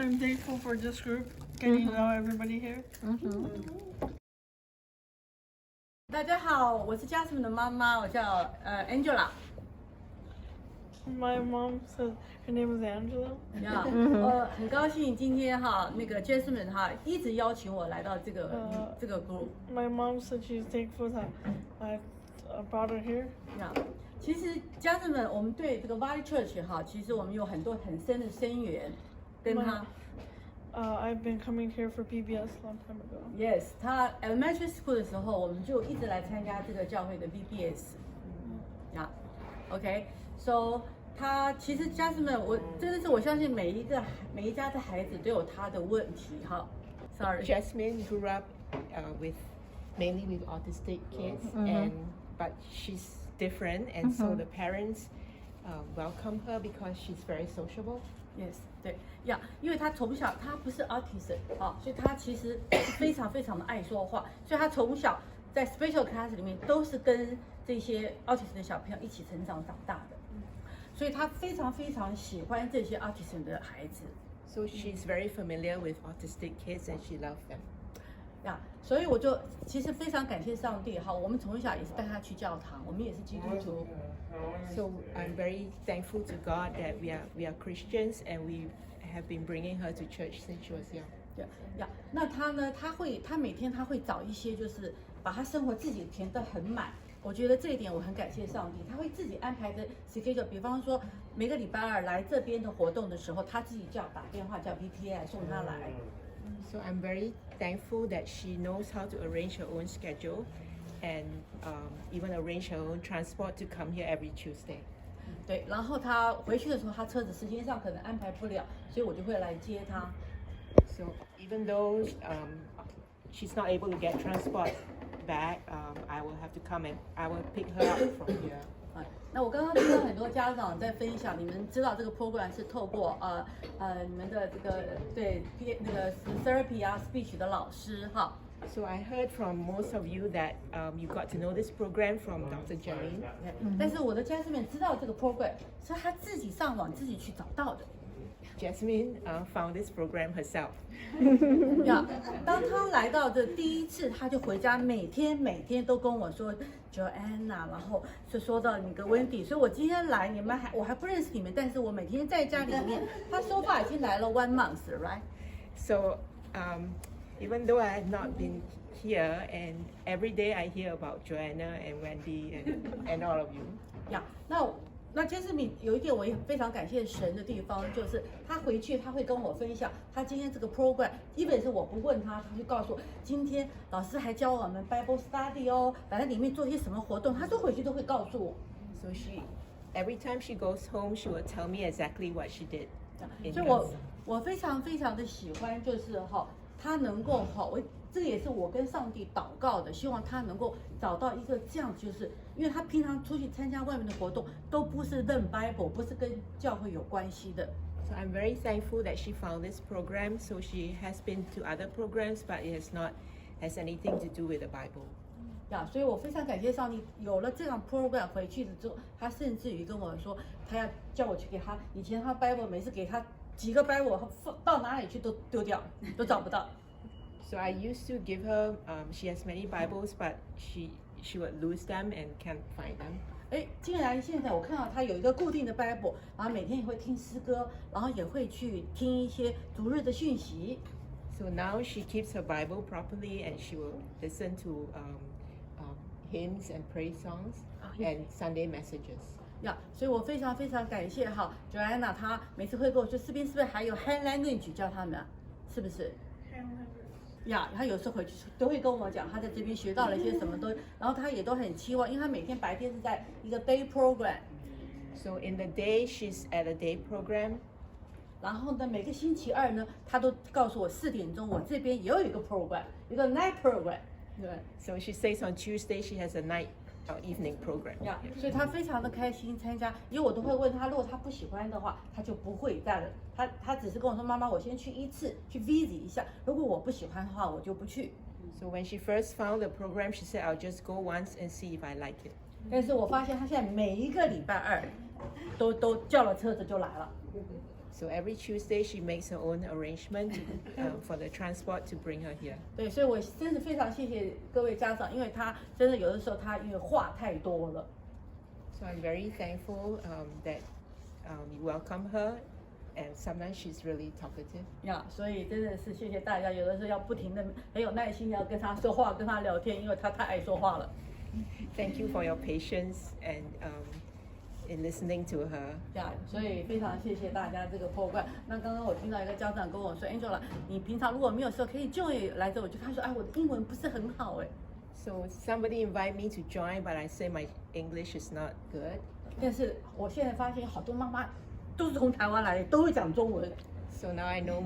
I'm thankful for this group, getting to know everybody here. 大家好，我是 Jasmine 的妈妈，我叫Angela。 My mom says her name is Angela. 很高兴今天那个 Jasmine 一直邀请我来到这个 group。 My mom said she's thankful that I brought her here. 其实 Jasmine 我们对这个 Valley Church 其实我们有很多很深的深缘，跟她。I've been coming here for PBS a long time ago. Yes， 她 elementary school 的时候，我们就一直来参加这个教会的 VBS。OK，so 她其实 Jasmine， 我真的是我相信每一家的孩子都有他的问题Sorry。 Jasmine grew up mainly with autistic kids, but she's different, and so the parents welcome her because she's very sociable. Yes， 对因为他从小他不是 autism 所以他其实非常非常的爱说话，所以他从小在 special class 里面都是跟这些 autism 的小朋友一起成长大的，所以他非常非常喜欢这些 autism 的孩子。So she's very familiar with autistic kids and she loves them. 所以我就其实非常感谢上帝我们从小也是带他去教堂，我们也是基督徒。So I'm very thankful to God that we are Christians and we have been bringing her to church since she was young. 那他呢？他每天会找一些，就是把他生活自己填得很满。我觉得这一点我很感谢上帝，他会自己安排的 schedule。比方说每个礼拜二来这边的活动的时候，他自己打电话叫 PTA 送他来。So I'm very thankful that she knows how to arrange her own schedule and even arrange her own transport to come here every Tuesday. 对，然后他回去的时候，他车子时间上可能安排不了，所以我就会来接他。So even though she's not able to get transport back, I will have to come and I will pick her up from here. 那我刚刚听到很多家长在分享，你们知道这个 program 是透过你们的这个那个 therapy speech 的老师So I heard from most of you that you got to know this program from Dr. Jalene. 但是我的 Jasmine 知道这个 program 是她自己上网自己去找到的。Jasmine found this program herself. 当她来到的第一次，她就回家，每天都跟我说 Joanna， 然后就说到你跟 Wendy， 所以我今天来，我还不认识你们，但是我每天在家里面，她说话已经来了1 month， right？ So even though I have not been here, and every day I hear about Joanna and Wendy and all of you. 那Jasmine有一点我也非常感谢神的地方，就是他回去他会跟我分享他今天这个 program， 基本是我不问他，他就告诉我今天老师还教我们 Bible study 把它里面做些什么活动，他都回去都会告诉我。So every time she goes home, she will tell me exactly what she did. 所以我非常非常的喜欢，就是他能够这个也是我跟上帝祷告的，希望他能够找到一个这样，就是因为他平常出去参加外面的活动都不是认 Bible， 不是跟教会有关系的。So I'm very thankful that she found this program. So she has been to other programs, but it has anything to do with the Bible. 所以我非常感谢上帝，有了这样 program 回去了之后，他甚至于跟我说，他要叫我去给他，以前他 Bible 每次给他几个 Bible 到哪里去都丢掉，都找不到。So I used to give her, she has many Bibles, but she would lose them and can't find them. 竟然现在我看到她有一个固定的 Bible， 然后每天也会听诗歌，然后也会去听一些主日的讯息。So now she keeps her Bible properly and she will listen to hymns and praise songs and Sunday messages. 所以我非常非常感谢Joanna， 她每次会跟我说，这边是不是还有 hand language 教他们是不是？他有时候回去都会跟我讲，他在这边学到了一些什么然后他也都很期望，因为他每天白天是在一个 day program。 So in the day she's at a day program. 然后呢，每个星期二呢，他都告诉我4点钟，我这边也有一个 program， 一个 night program。对。So she says on Tuesday she has a night evening program. 所以他非常的开心参加，因为我都会问他，如果他不喜欢的话，他就不会再了。他只是跟我说，妈妈，我先去一次，去 visit 一下。如果我不喜欢的话，我就不去。So when she first found the program, she said, "I'll just go once and see if I like it." 但是我发现他现在每一个礼拜二都叫了车子就来了。So every Tuesday she makes her own arrangement for the transport to bring her here. 对，所以我真的非常谢谢各位家长，因为他真的有的时候他因为话太多了。So I'm very thankful that you welcome her, and sometimes she's really talkative. 呀，所以真的是谢谢大家，有的时候要不停的很有耐心，要跟他说话，跟他聊天，因为他太爱说话了。Thank you for your patience and in listening to her. 呀，所以非常谢谢大家这个破罐。那刚刚我听到一个家长跟我说 ，Angela， 你平常如果没有时候可以 join 来这，我就他说，哎，我的英文不是很好哎。So somebody invite me to join, but I say my English is not good. 但是我现在发现好多妈妈都是从台湾来，都会讲中文。So now I know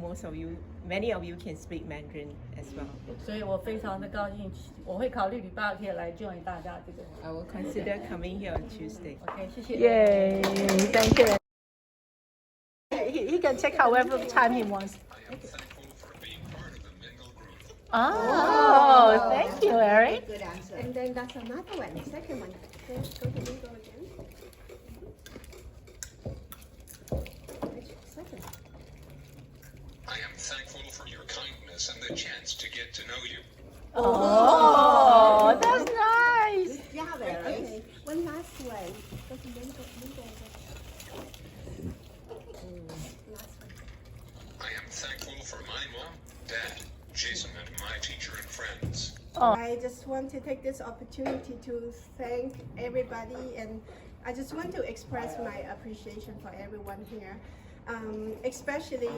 many of you can speak Mandarin as well. 所以我非常的高兴，我会考虑礼拜二可以来 join 大家这个。I will consider coming here on Tuesday. OK， 谢谢。Yay! Thank you. He can take however time he wants. I am thankful for being part of the Mingle group. Oh, thank you, Eric. Good answer. And then that's another one, second one. Go to Mingle again. Second. I am thankful for your kindness and the chance to get to know you. Oh, that's nice. Yeah, okay. One last one. Go to Mingle again. Last one. I am thankful for my mom, dad, Jason, and my teacher and friends. I just want to take this opportunity to thank everybody, and I just want to express my appreciation for everyone here. Especially,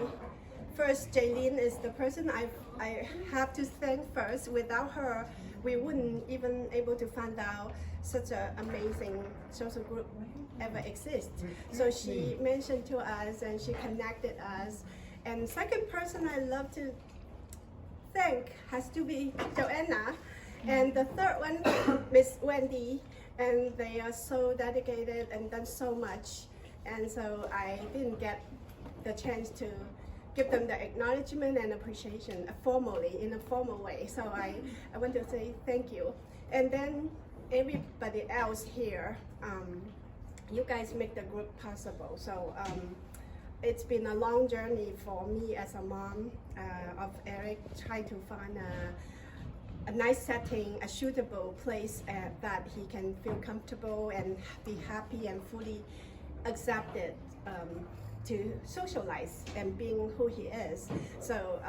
first, Jalene is the person I have to thank first. Without her, we wouldn't even able to find out such an amazing social group ever exists. So she mentioned to us and she connected us. And second person I love to thank has to be Joanna, and the third one Miss Wendy, and they are so dedicated and done so much, and so I didn't get the chance to give them the acknowledgement and appreciation formally in a formal way. So I want to say thank you, and then everybody else here, you guys make the group possible. So it's been a long journey for me as a mom of Eric, trying to find a nice setting, a suitable place that he can feel comfortable and be happy and fully accepted to socialize and being who he is. So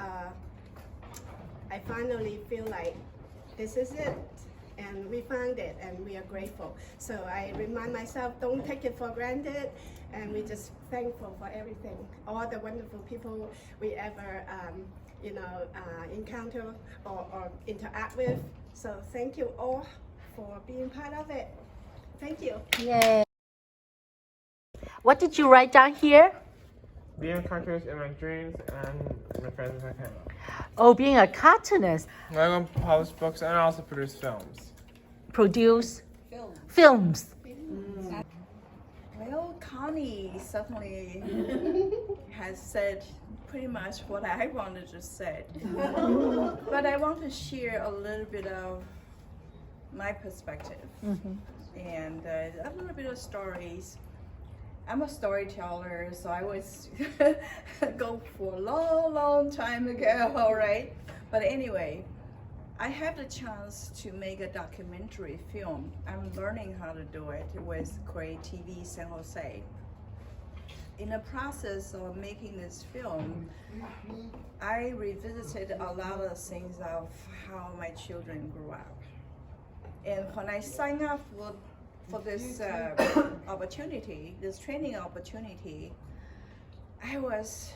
I finally feel like this is it, and we found it, and we are grateful. So I remind myself, don't take it for granted, and we're just thankful for everything, all the wonderful people we ever encounter or interact with. So thank you all for being part of it. Thank you. Yay. What did you write down here? Being a cartoonist in my dreams and my friends in my family. Oh, being a cartoonist. I'm going to publish books and also produce films. Produce films. Well, Connie certainly has said pretty much what I wanted to say. But I want to share a little bit of my perspective and a little bit of stories. I'm a storyteller, so I was go for a long, long time ago, right? But anyway, I had the chance to make a documentary film. I'm learning how to do it with Create TV San Jose. In the process of making this film, I revisited a lot of things of how my children grew up. And when I signed up for this opportunity, this training opportunity, I was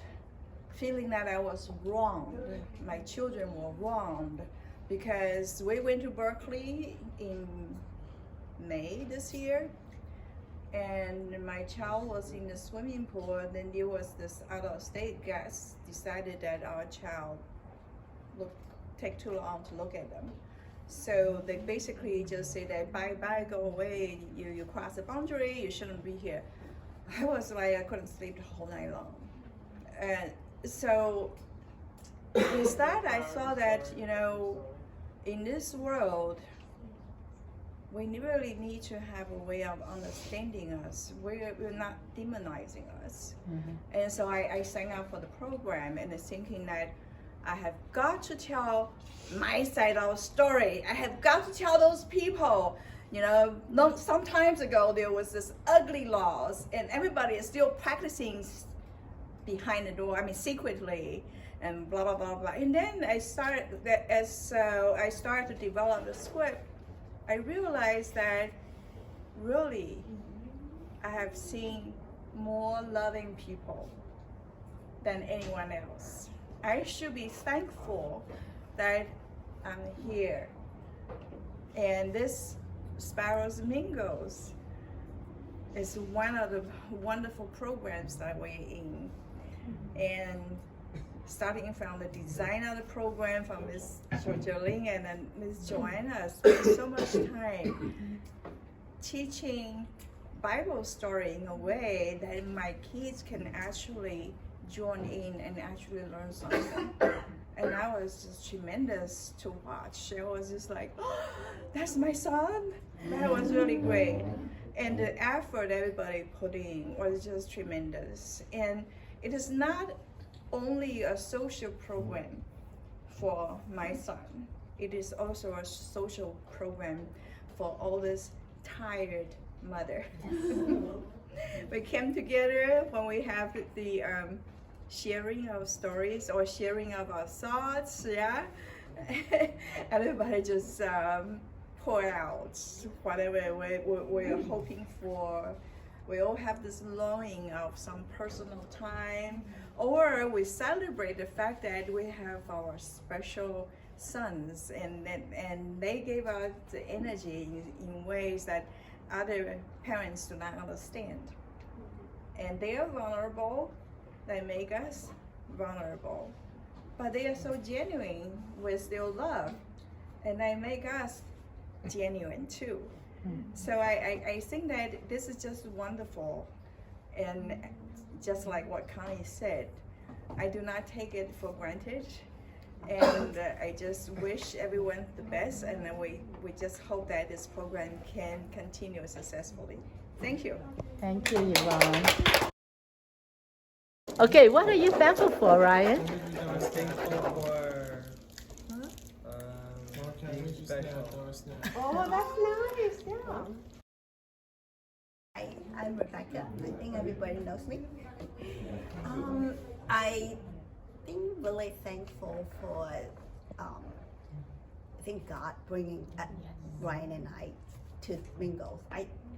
feeling that I was wronged. My children were wronged because we went to Berkeley in May this year, and my child was in the swimming pool, and then there was this out-of-state guest decided that our child take too long to look at them. So they basically just say that bye, go away, you cross the boundary, you shouldn't be here. I was like, I couldn't sleep the whole night long. And so instead I saw that, in this world, we really need to have a way of understanding us. We're not demonizing us. And so I signed up for the program and thinking that I have got to tell my side of the story. I have got to tell those people, you know, some times ago there was this ugly laws and everybody is still practicing behind the door, I mean secretly, and blah, blah, blah, blah. And then I started to develop the script, I realized that really I have seen more loving people than anyone else. I should be thankful that I'm here. And this Sparrows Mingles is one of the wonderful programs that we're in. And starting from the design of the program from Ms. Jalene and then Ms. Joanna spent so much time teaching Bible story in a way that my kids can actually join in and actually learn something. And that was just tremendous to watch. It was just like, oh, that's my son. That was really great. And the effort everybody put in was just tremendous. And it is not only a social program for my son. It is also a social program for all this tired mother. We came together when we have the sharing of stories or sharing of our thoughts, yeah. Everybody just pour out whatever we're hoping for. We all have this longing of some personal time, or we celebrate the fact that we have our special sons and they gave us the energy in ways that other parents do not understand. And they are vulnerable, they make us vulnerable. But they are so genuine with their love, and they make us genuine too. So I think that this is just wonderful, and just like what Connie said, I do not take it for granted, and I just wish everyone the best, and then we just hope that this program can continue successfully. Thank you. Thank you, Yvonne. Okay, what are you thankful for, Ryan? I was thankful for being special. Oh, that's nice, yeah. Hi, I'm Rebecca. I think everybody knows me. I think really thankful for, I think God bringing Ryan and I to Mingle.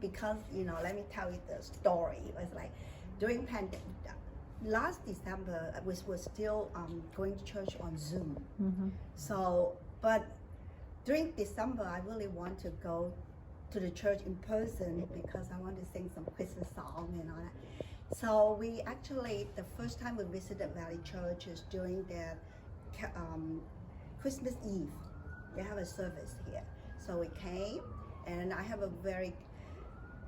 Because, you know, let me tell you the story. It was like during pandemic, last December, we were still going to church on Zoom. So, but during December, I really want to go to the church in person because I want to sing some Christmas song and all that. So we actually, the first time we visited Valley Church is during their Christmas Eve. They have a service here. So we came, and I have a very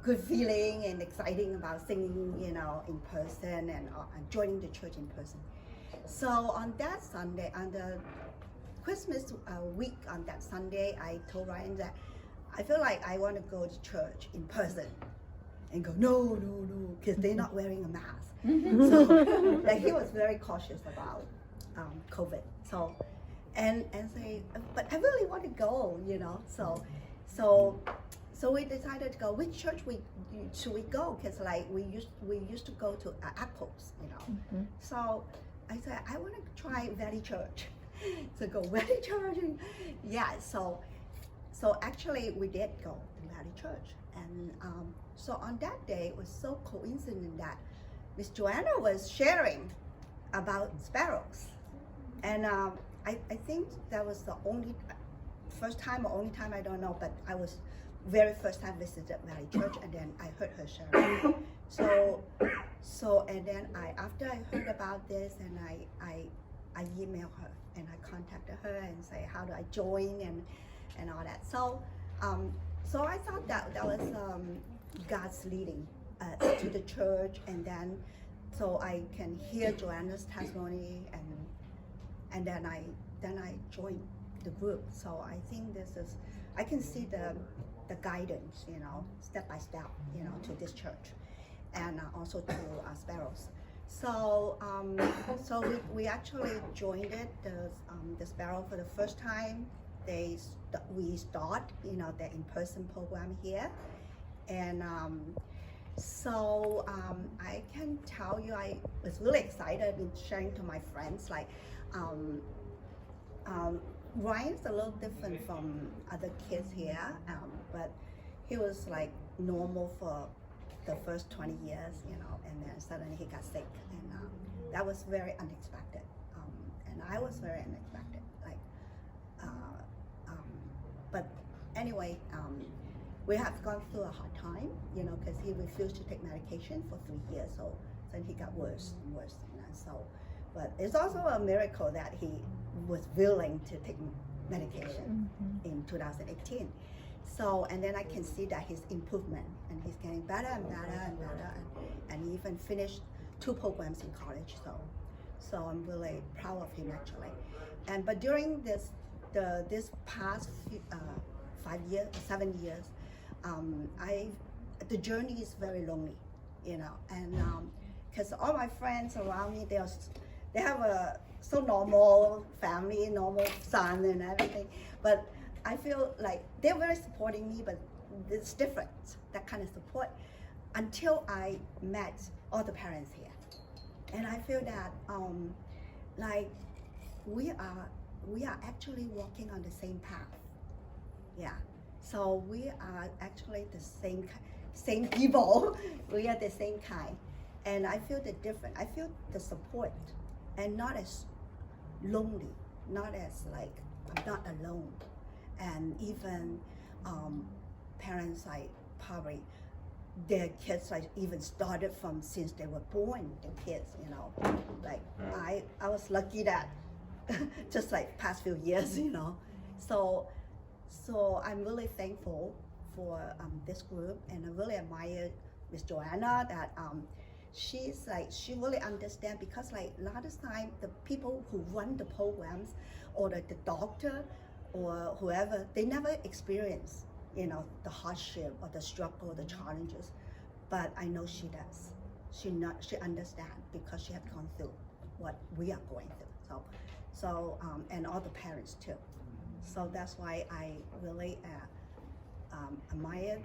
good feeling and exciting about singing, you know, in person and joining the church in person. So on that Sunday, on the Christmas week on that Sunday, I told Ryan that I feel like I want to go to church in person, and go, no, because they're not wearing a mask. So like, he was very cautious about COVID. So, and say, but I really want to go, you know. So we decided to go. Which church should we go? Because like we used to go to Apples, you know. So I said I want to try Valley Church. So go Valley Church. Yeah. So actually we did go to Valley Church, and so on that day it was so coincident that Miss Joanna was sharing about Sparrows, and I think that was the first time or only time, I don't know, but I was very first time visited Valley Church, and then I heard her sharing. So and then after I heard about this, and I emailed her and I contacted her and say, how do I join and all that. So I thought that was God's leading to the church, and then so I can hear Joanna's testimony, and then I joined the group. So I think I can see the guidance, step by step, to this church, and also to Sparrows. So we actually joined the Sparrow for the first time. We start the in-person program here, and I can tell you I was really excited in sharing to my friends, like Ryan's a little different from other kids here, but he was like normal for the first 20 years, and then suddenly he got sick, and that was very unexpected, and I was very unexpected, but anyway, we have gone through a hard time, because he refused to take medication for 3 years, so then he got worse and worse, but it's also a miracle that he was willing to take medication in 2018. So, and then I can see that his improvement, and he's getting better and better and better, and he even finished 2 programs in college. So I'm really proud of him actually. But during this past 7 years, the journey is very lonely, and because all my friends around me, they have a so normal family, normal son and everything, but I feel like they're very supporting me, but it's different, that kind of support, until I met all the parents here. And I feel that like we are actually walking on the same path. Yeah. So we are actually the same people. We are the same kind. And I feel the difference. I feel the support, and not as lonely, not as like I'm not alone. And even parents like probably their kids like even started from since they were born, the kids, like I was lucky that just like past few years, so I'm really thankful for this group, and I really admire Miss Joanna that she really understands, because like a lot of time the people who run the programs or the doctor or whoever, they never experience the hardship or the struggle or the challenges, but I know she does. She understands, because she has gone through what we are going through. So and all the parents too. So that's why I really admire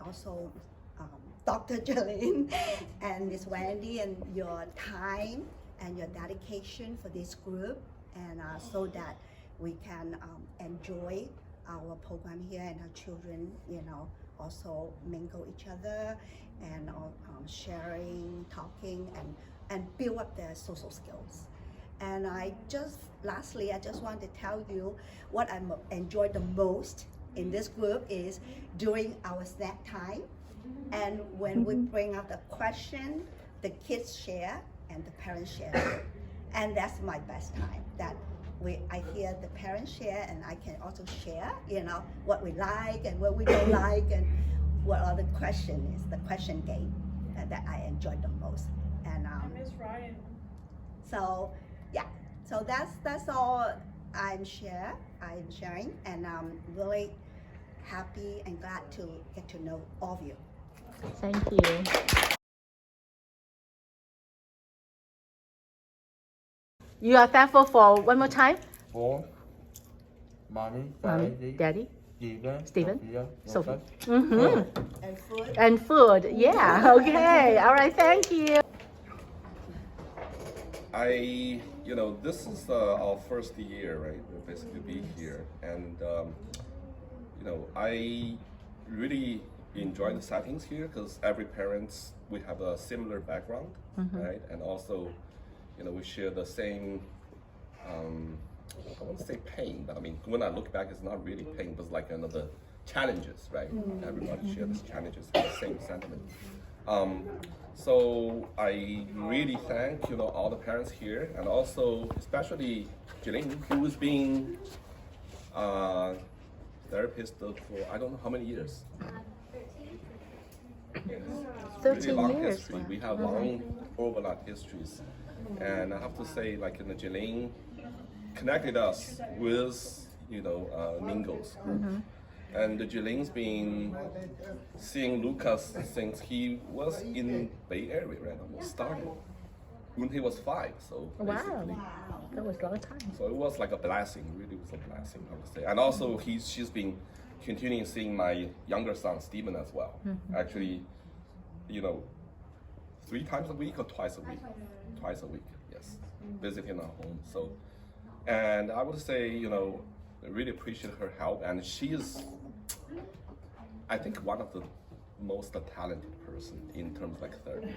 also Dr. Jalene and Miss Wendy, and your time and your dedication for this group, and so that we can enjoy our program here, and our children, also mingle each other, and sharing, talking, and build up their social skills. And lastly, I just want to tell you what I enjoy the most in this group is during our snack time, and when we bring up the question, the kids share and the parents share, and that's my best time. That I hear the parents share, and I can also share, what we like and what we don't like, and what other question is, the question game that I enjoy the most. And Miss Ryan. So yeah, so that's all I'm sharing, and I'm really happy and glad to get to know all of you. Thank you. You are thankful for one more time? For mommy, Daddy, Stephen, Sophie. And food. And food, yeah, okay. All right, thank you. This is our first year, right? We'll basically be here, and I really enjoy the settings here, because every parents, we have a similar background, right? And also, we share the same, I want to say pain, but I mean, when I look back, it's not really pain, but it's like another challenges, right? Everybody shares these challenges, the same sentiment. So I really thank all the parents here, and also especially Jalene, who has been therapist for I don't know how many years. 13 really long years. history. We have long overlap histories, and I have to say, like Jalene connected us with Mingle's group, And Jalene's been seeing Lukas since he was in Bay Area, right? Almost started when he was 5. So basically, That was a long time. so it was like a blessing. Really was a blessing, I would say. And also she's been continuing seeing my younger son Stephen as well. Actually, 3 times a week or twice a week? Twice a week, yes. Visiting our home. So, and I would say, I really appreciate her help, and she is, I think, one of the most talented person in terms of like therapy.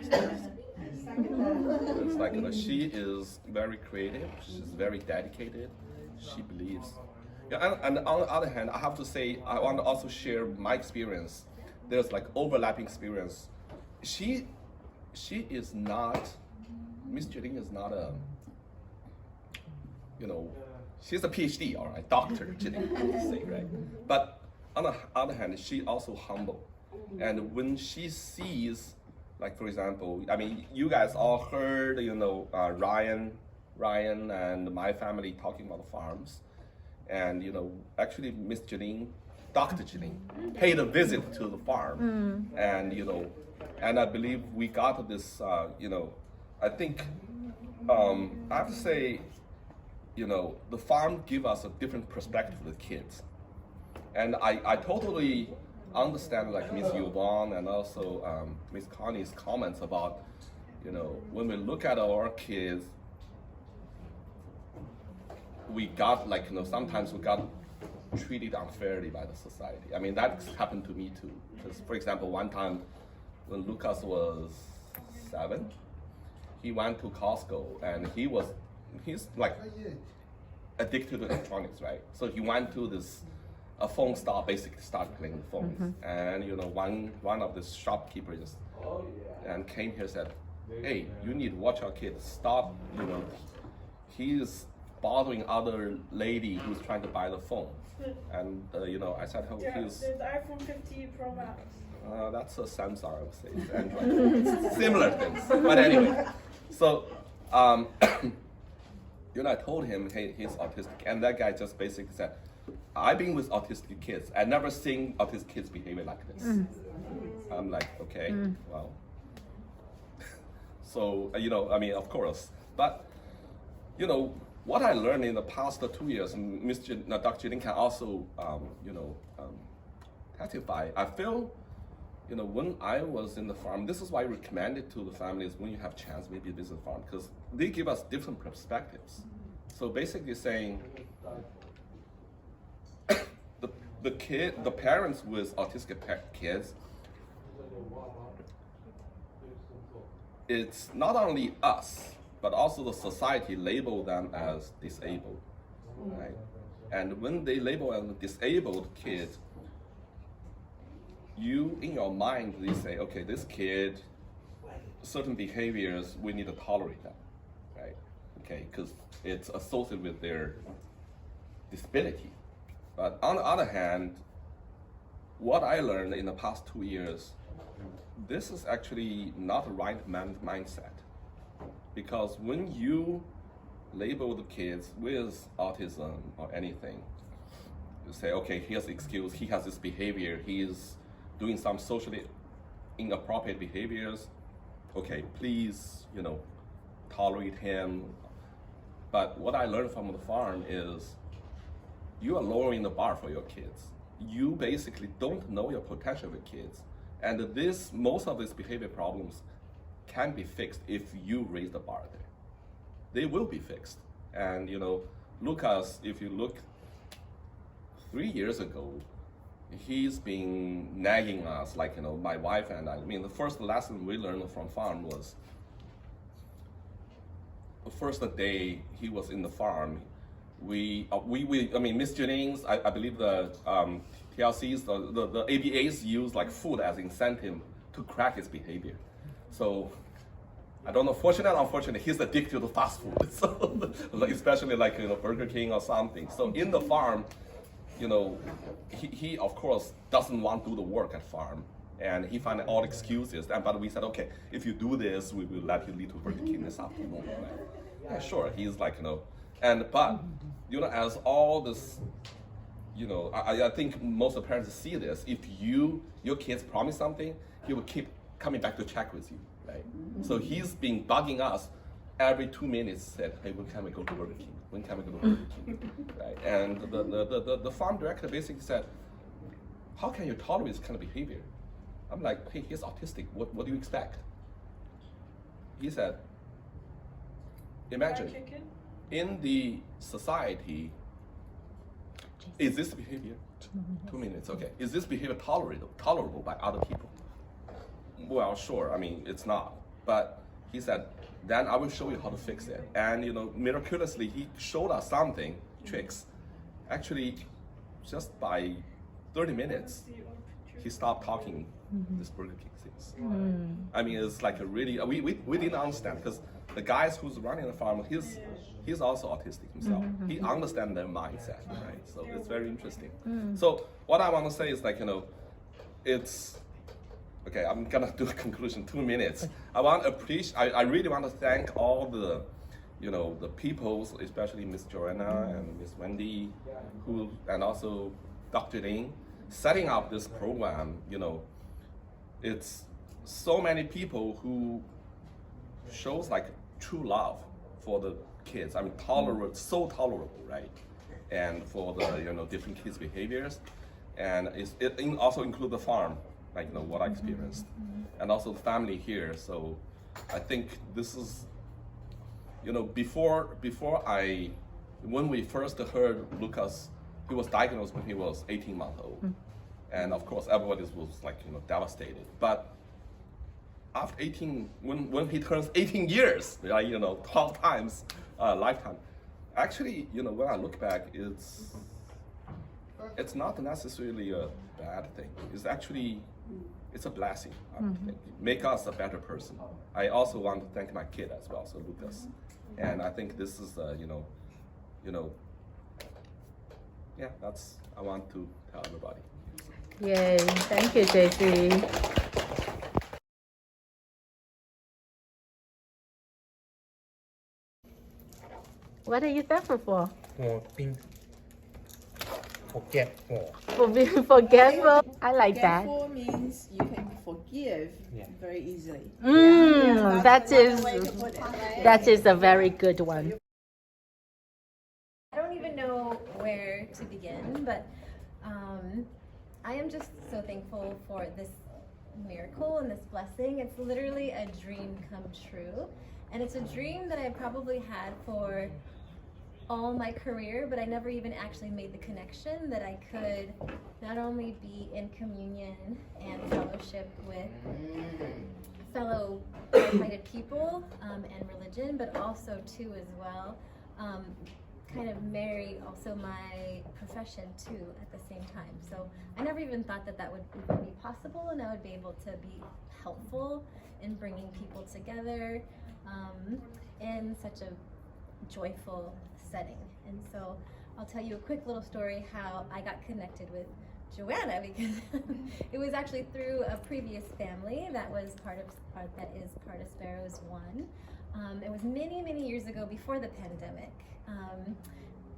It's like she is very creative. She's very dedicated. She believes. Yeah, and on the other hand, I have to say I want to also share my experience. There's like overlapping experience. She is not. Miss Jalene is not a. She's a PhD, all right, Dr. Jalene, I would say, right? But on the other hand, she also humble. And when she sees, like for example, I mean, you guys all heard, Ryan and my family talking about the farms. And, actually Miss Jalene, Dr. Jalene, paid a visit to the farm. And, and I believe we got this, I think, I have to say, the farm give us a different perspective of the kids. And I totally understand like Miss Yvonne and also Miss Connie's comments about, when we look at our kids, we got like, sometimes we got treated unfairly by the society. I mean, that's happened to me too. Because for example, one time when Lukas was 7, he went to Costco and he's like addicted to electronics, right? So he went to this a phone store, basically started playing the phones. And one of the shopkeepers and came here and said, hey, you need to watch our kid. Stop, he's bothering other lady who's trying to buy the phone. And I said, oh, he's there's iPhone 15 Pro Max. that's a Samsung, I would say. It's Android. It's similar things. But anyway, so I told him, hey, he's autistic, and that guy just basically said, I've been with autistic kids. I've never seen autistic kids behaving like this. I'm like, okay, well. So, I mean, of course. But, what I learned in the past 2 years, and Dr. Jalene can also, testify. I feel, when I was in the farm, this is why I recommend it to the families when you have chance, maybe visit the farm, because they give us different perspectives. So basically saying, the parents with autistic kids, it's not only us, but also the society label them as disabled, right? And when they label as a disabled kid, you, in your mind, they say, okay, this kid, certain behaviors, we need to tolerate them, right? Okay, because it's associated with their disability. But on the other hand, what I learned in the past 2 years, this is actually not the right mindset. Because when you label the kids with autism or anything, you say, okay, here's the excuse, he has this behavior, he is doing some socially inappropriate behaviors. Okay, please, tolerate him. But what I learned from the farm is you are lowering the bar for your kids. You basically don't know your potential of your kids. And most of these behavior problems can be fixed if you raise the bar there. They will be fixed. And Lukas, if you look 3 years ago, he's been nagging us, like, my wife and I mean, the first lesson we learned from farm was the first day he was in the farm, I mean, Miss Jennings, I believe the TLCs, the ABAs use like food as incentive to crack his behavior. So I don't know, fortunately or unfortunately, he's addicted to fast food. So especially like Burger King or something. So in the farm, he of course doesn't want to do the work at farm, and he found all excuses. But we said, okay, if you do this, we will let you lead to Burger King this afternoon. Right? Yeah, sure. He's like, but as all this you know, I think most of the parents see this. If your kids promise something, he will keep coming back to check with you, right? So he's been bugging us every 2 minutes. Said, hey, when can we go to Burger King? When can we go to Burger King? Right? And the farm director basically said, how can you tolerate this kind of behavior? I'm like, hey, he's autistic. What do you expect? He said, imagine in the society, is this behavior, 2 minutes, okay. Is this behavior tolerable by other people? Well, sure, I mean, it's not. But he said, then I will show you how to fix it. And you know, miraculously, he showed us something, tricks. Actually, just by 30 minutes, he stopped talking this Burger King things. I mean, it's like a really, we didn't understand, because the guys who's running the farm, he's also autistic himself. He understands their mindset, right? So it's very interesting. So what I want to say is, like, you know, it's, okay, I'm gonna do a conclusion, 2 minutes. I really want to thank all the, you know, the people, especially Miss Joanna and Miss Wendy, and also Dr. Jalene, setting up this program. You know, it's so many people who shows like true love for the kids. I mean, so tolerable, right? And for the, you know, different kids' behaviors, and it also include the farm, like, you know, what I experienced, and also the family here. So I think this is, you know, when we first heard Lukas, he was diagnosed when he was 18 months old, and of course everybody was like, you know, devastated. But after 18, when he turns 18 years, like, you know, 12 times lifetime, actually, you know, when I look back, it's not necessarily a bad thing. It's actually, it's a blessing, I would think. Make us a better person. I also want to thank my kid as well, so Lukas. And I think this is, you know, yeah, that's, I want to tell everybody. Yay, thank you, JC. What are you thankful for? For being forgetful. For being forgetful? I like that. Forgetful means you can forgive very easily. That is a very good one. I don't even know where to begin, but I am just so thankful for this miracle and this blessing. It's literally a dream come true. And it's a dream that I probably had for all my career, but I never even actually made the connection that I could not only be in communion and fellowship with fellow like-minded people and religion, but also too as well, kind of marry also my profession too at the same time. So I never even thought that that would even be possible, and I would be able to be helpful in bringing people together in such a joyful setting. And so I'll tell you a quick little story how I got connected with Joanna, because it was actually through a previous family that is part of Sparrows 1. It was many, many years ago before the pandemic,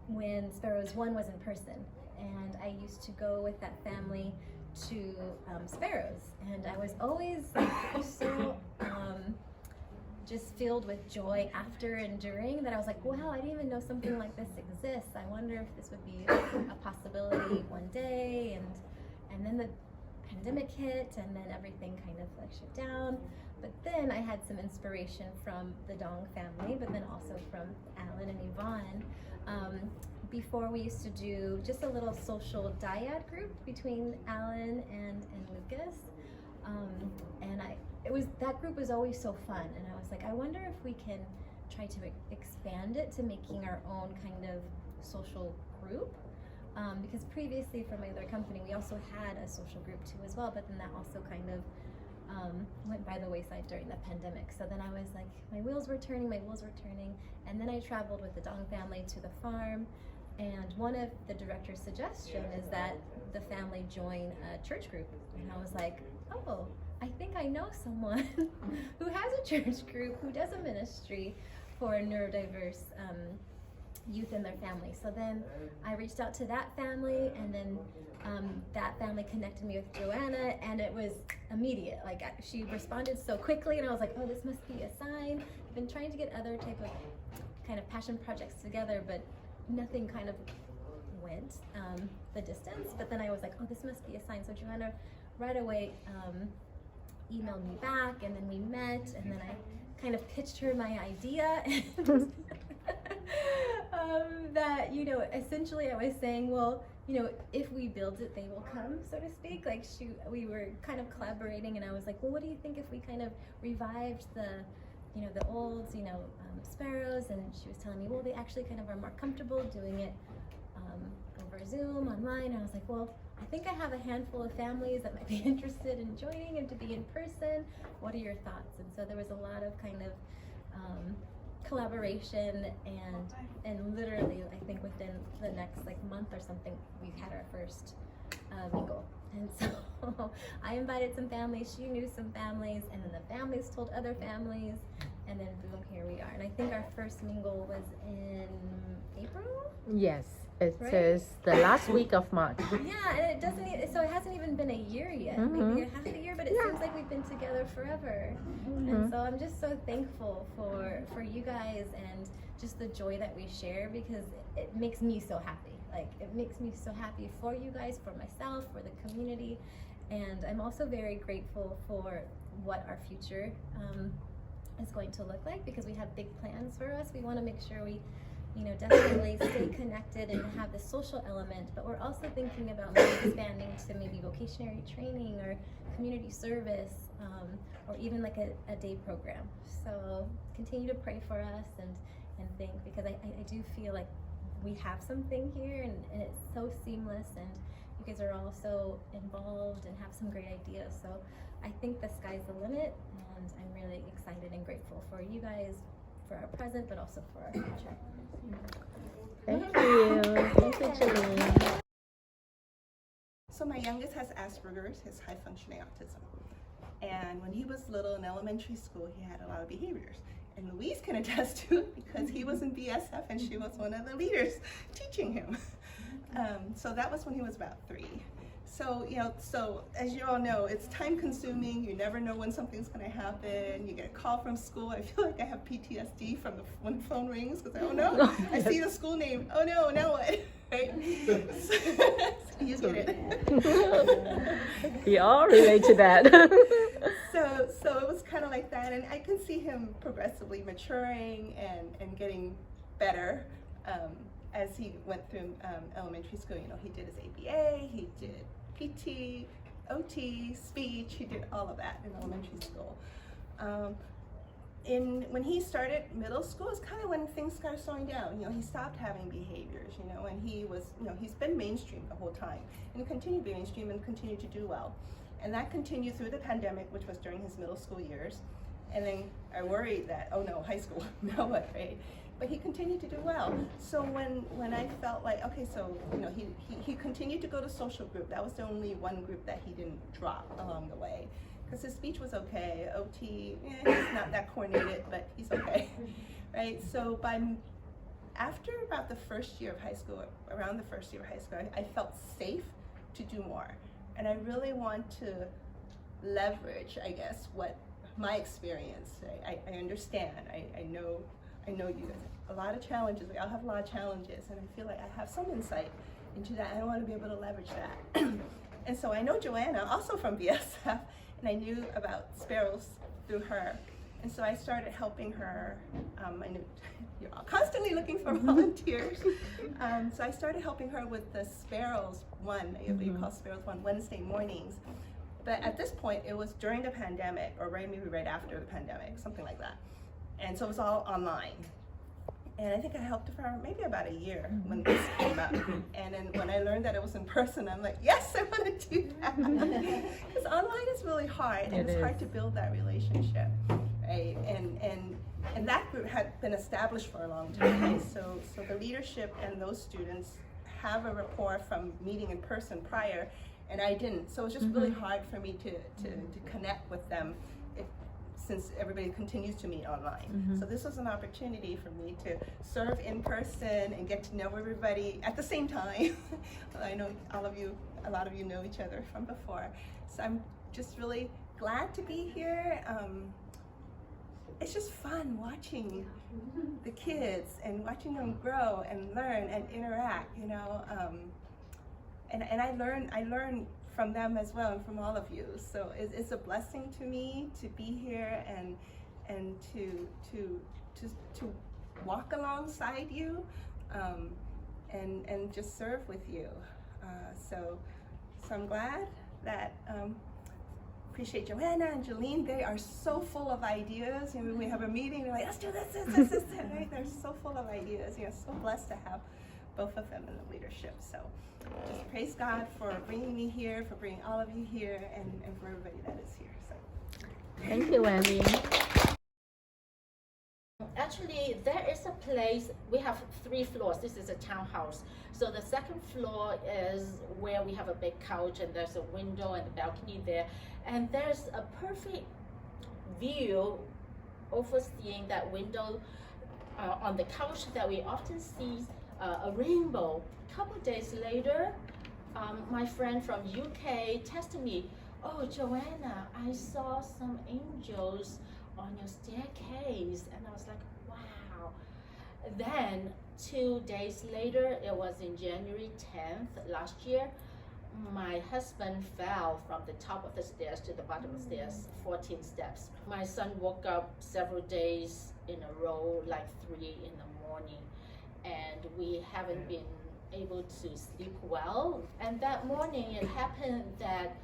when Sparrows 1 was in person, and I used to go with that family to Sparrows, and I was always so just filled with joy after and during that. I was like, wow, I didn't even know something like this exists. I wonder if this would be a possibility one day. And then the pandemic hit, and then everything kind of like shut down. But then I had some inspiration from the Dong family, but then also from Alan and Yvonne. Before, we used to do just a little social dyad group between Alan and Lukas. That group was always so fun, and I was like, I wonder if we can try to expand it to making our own kind of social group, because previously for my other company we also had a social group too as well, but then that also kind of went by the wayside during the pandemic. So then I was like, my wheels were turning, and then I traveled with the Dong family to the farm, and one of the director's suggestions is that the family join a church group, and I was like, oh, I think I know someone who has a church group, who does a ministry for neurodiverse youth and their family. So then I reached out to that family, and then that family connected me with Joanna, and it was immediate. Like she responded so quickly, and I was like, oh, this must be a sign. I've been trying to get other type of kind of passion projects together, but nothing kind of went the distance. But then I was like, oh, this must be a sign. So Joanna right away emailed me back, and then we met, and then I kind of pitched her my idea. That, you know, essentially I was saying, well, you know, if we build it, they will come, so to speak. Like we were kind of collaborating, and I was like, well, what do you think if we kind of revived the, you know, the old, you know, Sparrows? And she was telling me, well, they actually kind of are more comfortable doing it over Zoom, online. And I was like, well, I think I have a handful of families that might be interested in joining and to be in person. What are your thoughts? And so there was a lot of kind of collaboration, and literally I think within the next like month or something we had our first Mingle. And so I invited some families, she knew some families, and then the families told other families, and then boom, here we are. And I think our first Mingle was in April? Yes, it Right? is the last week of March. Yeah, and it doesn't, so it hasn't even been a year yet, maybe a half a year, but it seems like we've been together forever. And so I'm just so thankful for you guys and just the joy that we share, because it makes me so happy. Like, it makes me so happy for you guys, for myself, for the community. And I'm also very grateful for what our future is going to look like, because we have big plans for us. We want to make sure we, you know, definitely stay connected and have the social element, but we're also thinking about maybe expanding to maybe vocational training or community service, or even like a day program. So continue to pray for us and think, because I do feel like we have something here, and it's so seamless, and you guys are all so involved and have some great ideas. So I think the sky's the limit, and I'm really excited and grateful for you guys, for our present, but also for our future. Thank you. Thank you, Jalene. So my youngest has Asperger's, his high functioning autism. And when he was little in elementary school, he had a lot of behaviors. And Louise can attest to it, because he was in BSF and she was one of the leaders teaching him. So that was when he was about 3. So, you know, so as you all know, it's time consuming. You never know when something's going to happen. You get a call from school. I feel like I have PTSD from when the phone rings, because I don't know. I see the school name. Oh no, now what? Right? So you get it. We all relate to that. So it was kind of like that, and I can see him progressively maturing and getting better as he went through elementary school. You know, he did his ABA, he did PT, OT, speech, he did all of that in elementary school. When he started middle school, it's kind of when things started slowing down. You know, he stopped having behaviors, you know, and he was, you know, he's been mainstream the whole time, and he continued to be mainstream and continued to do well. And that continued through the pandemic, which was during his middle school years. And then I worried that, oh no, high school, now what, right? But he continued to do well. So when I felt like, okay, so, you know, he continued to go to social group. That was the only one group that he didn't drop along the way. Because his speech was okay, OT, he's not that coordinated, but he's okay, right? So after about the first year of high school, around the first year of high school, I felt safe to do more. And I really want to leverage, I guess, what my experience. I understand. I know you guys have a lot of challenges. We all have a lot of challenges, and I feel like I have some insight into that. I want to be able to leverage that. And so I know Joanna, also from BSF, and I knew about Sparrows through her. And so I started helping her. I knew you're all constantly looking for volunteers. So I started helping her with the Sparrows one, you call Sparrows one, Wednesday mornings. But at this point, it was during the pandemic, or maybe right after the pandemic, something like that. And so it was all online. And I think I helped her for maybe about a year when this came up. And then when I learned that it was in person, I'm like, yes, I want to do that. Because online is really hard, and it's hard to build that relationship, right? And that group had been established for a long time. So the leadership and those students have a rapport from meeting in person prior, and I didn't. So it was just really hard for me to connect with them. since everybody continues to meet online. So this was an opportunity for me to serve in person and get to know everybody at the same time. I know a lot of you know each other from before. So I'm just really glad to be here. It's just fun watching the kids and watching them grow and learn and interact, you know. And I learn from them as well, and from all of you. So it's a blessing to me to be here and to walk alongside you, and just serve with you. So I'm glad that. Appreciate Joanna and Jalene. They are so full of ideas. You know, we have a meeting, they're like, let's do this, right? They're so full of ideas. You know, so blessed to have both of them in the leadership. So just praise God for bringing me here, for bringing all of you here, and for everybody that is here. So Thank you, Wendy. Actually, there is a place, we have 3 floors. This is a townhouse. So the second floor is where we have a big couch, and there's a window and a balcony there. And there's a perfect view overseeing that window on the couch that we often see a rainbow. A couple of days later, my friend from UK texted me, "Oh, Joanna, I saw some angels on your staircase." And I was like, wow. Then 2 days later, it was in January 10th last year, my husband fell from the top of the stairs to the bottom of the stairs, 14 steps. My son woke up several days in a row, like 3 in the morning, and we haven't been able to sleep well. And that morning it happened that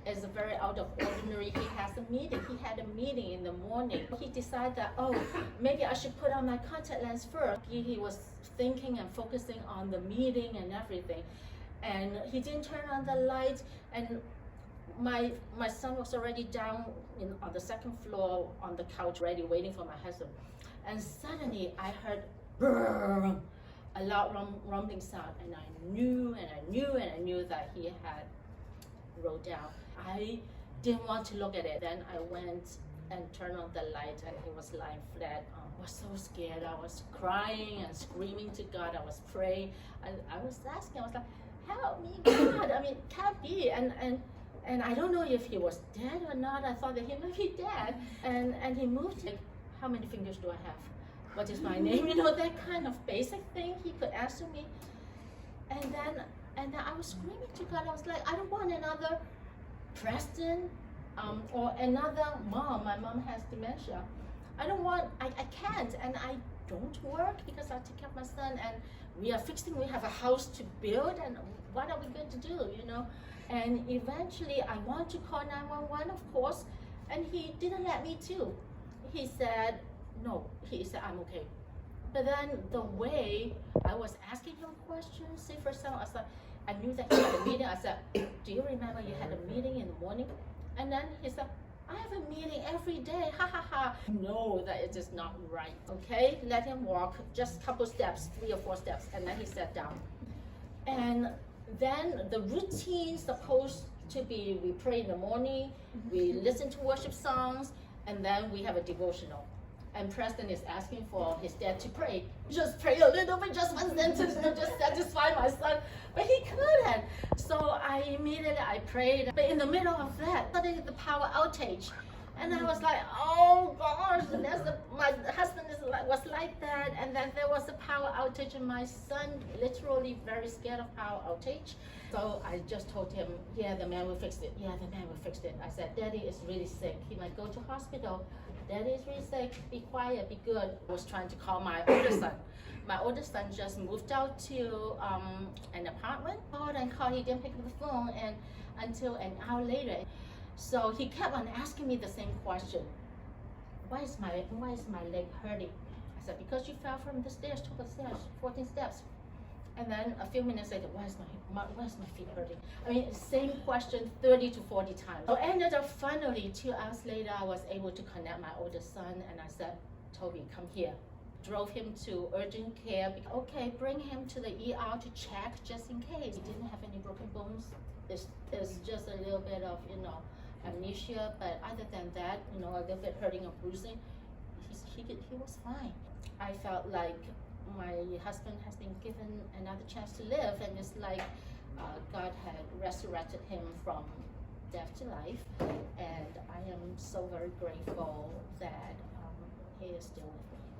is very out of ordinary. He has a meeting. He had a meeting in the morning. He decided that, oh, maybe I should put on my contact lens first. He was thinking and focusing on the meeting and everything. And he didn't turn on the light. And my son was already down on the second floor on the couch, ready, waiting for my husband. And suddenly I heard brrr, a loud rumbling sound. And I knew that he had rolled down. I didn't want to look at it. Then I went and turned on the light, and he was lying flat. I was so scared. I was crying and screaming to God. I was praying. I was asking, I was like, help me, God. I mean, can't be. And I don't know if he was dead or not. I thought that he might be dead. And he moved, like, how many fingers do I have? What is my name? You know, that kind of basic thing he could answer me. And then I was screaming to God. I was like, I don't want another Preston or another mom. My mom has dementia. I can't, and I don't work because I take care of my son, and we have a house to build, and what are we going to do, you know? And eventually I want to call 911, of course, and he didn't let me to. He said, no, he said, I'm okay. But then the way I was asking him questions, say for example, I knew that he had a meeting. I said, do you remember you had a meeting in the morning? And then he said, I have a meeting every day, ha ha ha. No, that it is not right, okay? Let him walk just a couple steps, 3 or 4 steps, and then he sat down. And then the routine supposed to be, we pray in the morning, we listen to worship songs, and then we have a devotional. And Preston is asking for his dad to pray. Just pray a little bit, just one sentence, to just satisfy my son. But he couldn't. So I prayed. But in the middle of that, suddenly the power outage. And I was like, oh gosh, my husband was like that. And then there was a power outage, and my son literally very scared of power outage. So I just told him, yeah, the man will fix it. Yeah, the man will fix it. I said, Daddy is really sick. He might go to hospital. Daddy is really sick. Be quiet, be good. I was trying to call my older son. My older son just moved out to an apartment. Called and called. He didn't pick up the phone, and until an hour later. So he kept on asking me the same question. Why is my leg hurting? I said, because you fell from the stairs, took the stairs, 14 steps. And then a few minutes later, why is my feet hurting? I mean, same question 30 to 40 times. So ended up finally 2 hours later, I was able to connect my oldest son, and I said, Toby, come here. Drove him to urgent care. Okay, bring him to the ER to check just in case. He didn't have any broken bones. It's just a little bit of, amnesia, but other than that, you know, a little bit hurting or bruising, he was fine. I felt like my husband has been given another chance to live, and it's like God had resurrected him from death to life, and I am so very grateful that he is still with me.